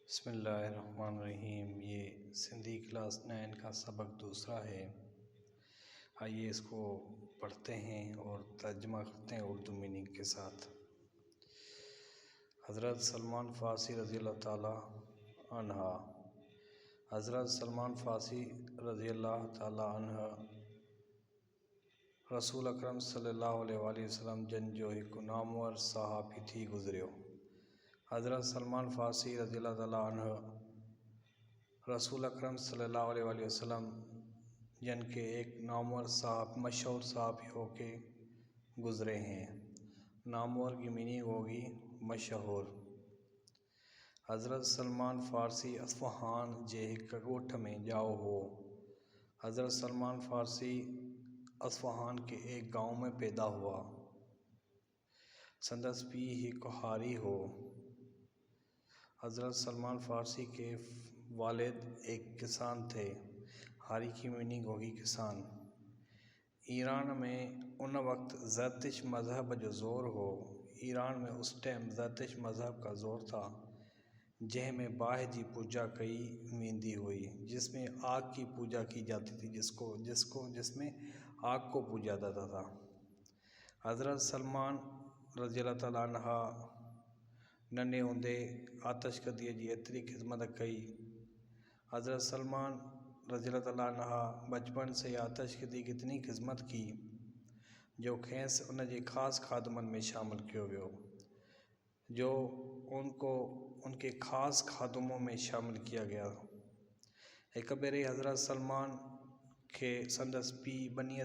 بسم اللہ الرحمن الرحیم۔ یہ سندھی کلاس 9 کا سبق دوسرا ہے۔ آئیے اس کو پڑھتے ہیں اور ترجمہ کرتے ہیں اردو میننگ کے ساتھ۔ حضرت سلمان فارسی رضی اللہ تعالی عنہ حضرت سلمان فارسی رضی اللہ تعالی عنہ رسول اکرم صلی اللہ علیہ وآلہ وسلم جن جو ایک نامور صحابی تھی گزریو۔ حضرت سلمان فارسی رضی اللہ تعالیٰ عنہ رسول اکرم صلی اللہ علیہ وآلہ وسلم جن کے ایک نامور مشہور صحابی ہو کے گزرے ہیں۔ نامور کی میننگ ہوگی مشہور۔ حضرت سلمان فارسی اصفہان جے ہک ڳوٹھ میں جاؤ ہو۔ حضرت سلمان فارسی اصفہان کے ایک گاؤں میں پیدا ہوا۔ سندس پی ہک ہاری ہو۔ حضرت سلمان فارسی کے والد ایک کسان تھے۔ ہاری کی میننگ ہوگی کسان۔ ایران میں ان وقت زرتش مذہب جو زور ہو۔ ایران میں اس ٹائم زرتش مذہب کا زور تھا جن میں باہ جی پوجا کئی ویندی ہوئی، جس میں آگ کی پوجا کی جاتی تھی، جس میں آگ کو پوجا جاتا تھا۔ حضرت سلمان رضی اللہ تعالیٰ عنہ ننھے ہوندے آتش کدی جی ایتری خدمت کئی۔ حضرت سلمان رضی اللہ تعالیٰ عنہ بچپن سے آتش کدی کی اتنی خدمت کی جو کھینس ان کے خاص خادمن میں شامل کیو ویو، جو ان کے خاص خادموں میں شامل کیا گیا۔ ایک بیرے حضرت سلمان کے سندس پی بنیہ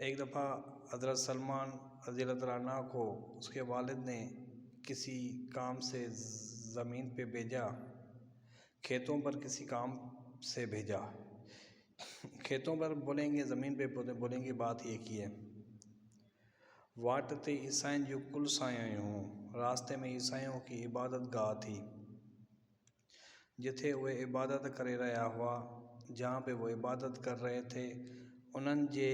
ایک دفعہ حضرت سلمان رضی اللہ تعالیٰ عنہ کو اس کے والد نے کسی کام سے زمین پہ بھیجا، کھیتوں پر کسی کام سے بھیجا۔ کھیتوں پر بولیں گے، زمین پہ بولیں گے، بات ایک ہی ہے۔ واٹ تے عیسائیوں جو کل سایوں ہوں، راستے میں عیسائیوں کی عبادت گاہ تھی جتھے وہ عبادت کرے رہا ہوا۔ جہاں پہ وہ عبادت کر رہے تھے انہن جے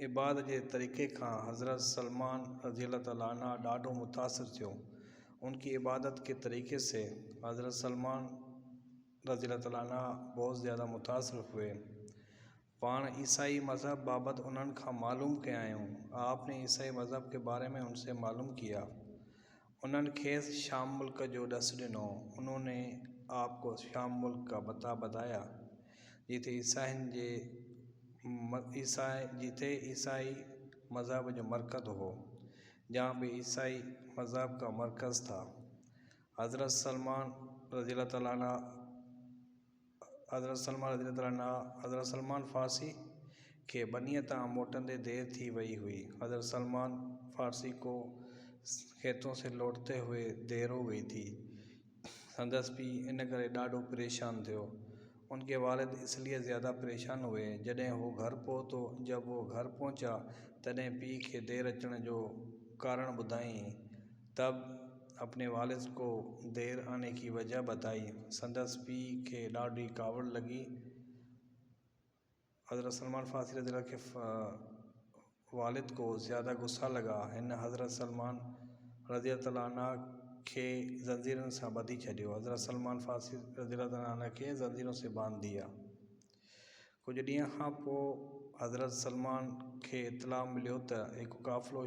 عبادت کے طریقے کھاں حضرت سلمان رضی اللہ تعالیٰ عنہ ڈاڈو متاثر تھیو۔ ان کی عبادت کے طریقے سے حضرت سلمان رضی اللہ تعالیٰ عنہ بہت زیادہ متاثر ہوئے۔ پان عیسائی مذہب بابت انہن کا معلوم کیایوں۔ آپ نے عیسائی مذہب کے بارے میں ان سے معلوم کیا۔ انہن کھیس شام ملک جو ڈس ڈنو۔ انہوں نے آپ کو شام ملک کا بتایا جیتے عیسائی مذہب جو مرکز ہو، جہاں پہ عیسائی مذہب کا مرکز تھا۔ حضرت سلمان رضی اللہ تعالیٰ عنہ حضرت سلمان فارسی کے بنیہ تاں موٹندے دیر تھی وئی ہوئی۔ حضرت سلمان فارسی کو کھیتوں سے لوٹتے ہوئے دیر ہو گئی تھی۔ سندس پی ان کرے ڈاڈو پریشان تھیو۔ ان کے والد اس لیے زیادہ پریشان ہوئے جب وہ گھر پہنچا تدیں پی کے دیر اچن جو کارن بدائیں، تب اپنے والد کو دیر آنے کی وجہ بتائی۔ سندس پی کے ڈاڈی کاوڑ لگی۔ حضرت سلمان فارسی رضی اللہ کے والد کو زیادہ غصہ لگا۔ ہن حضرت سلمان رضی اللہ تعالیٰ عنہ کے زنجیرن سے بدھی چھڈیو۔ حضرت سلمان فارسی رضی اللہ تعالیٰ عنہ کے زنجیروں سے باندھ دیا۔ کچھ ڈینہں کھاں پوء حضرت سلمان کے اطلاع ملیو تے ایک قافلو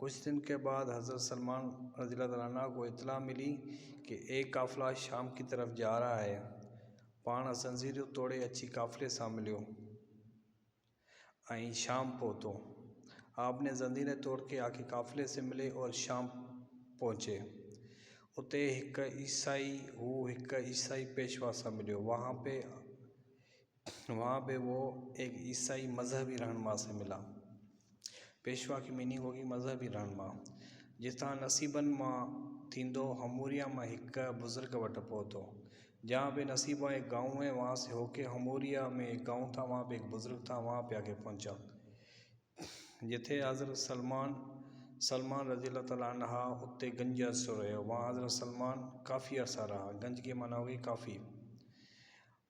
کچھ دن کے بعد حضرت سلمان رضی اللہ تعالیٰ عنہ کو اطلاع ملی کہ ایک قافلہ شام کی طرف جا رہا ہے۔ پاڻ زنجیروں توڑے اچھی قافلے سان ملیو ائیں شام پہتو۔ آپ نے زنجیریں توڑ کے آ کے قافلے سے ملے اور شام پہنچے۔ اتے ہک عیسائی پیشوا سے ملیو۔ وہاں پہ وہ ایک عیسائی مذہبی رہنما سے ملا۔ پیشوا کی میننگ ہوگی مذہبی رہنما۔ جتھاں نصیبن ماں تھیندو ہموریا میں ہک بزرگ وٹ پہتو۔ جہاں پہ نصیبہ ایک گاؤں ہے وہاں سے ہو کے ہموریا میں ایک گاؤں تھا، وہاں پہ ایک بزرگ تھا، وہاں پہ آ کے پہنچا جتھے حضرت سلمان رضی اللہ تعالیٰ عنہ اتنے گنج عرصو رہے۔ وہاں حضرت سلمان کافی عرصہ رہا۔ گنج کی معنی ہوگی کافی۔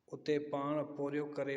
اتنے پاڻ پوریو کرے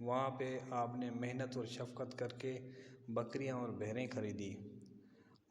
وہاں پہ آپ نے محنت اور شفقت کر کے بکریاں اور بھیڑیں خریدی۔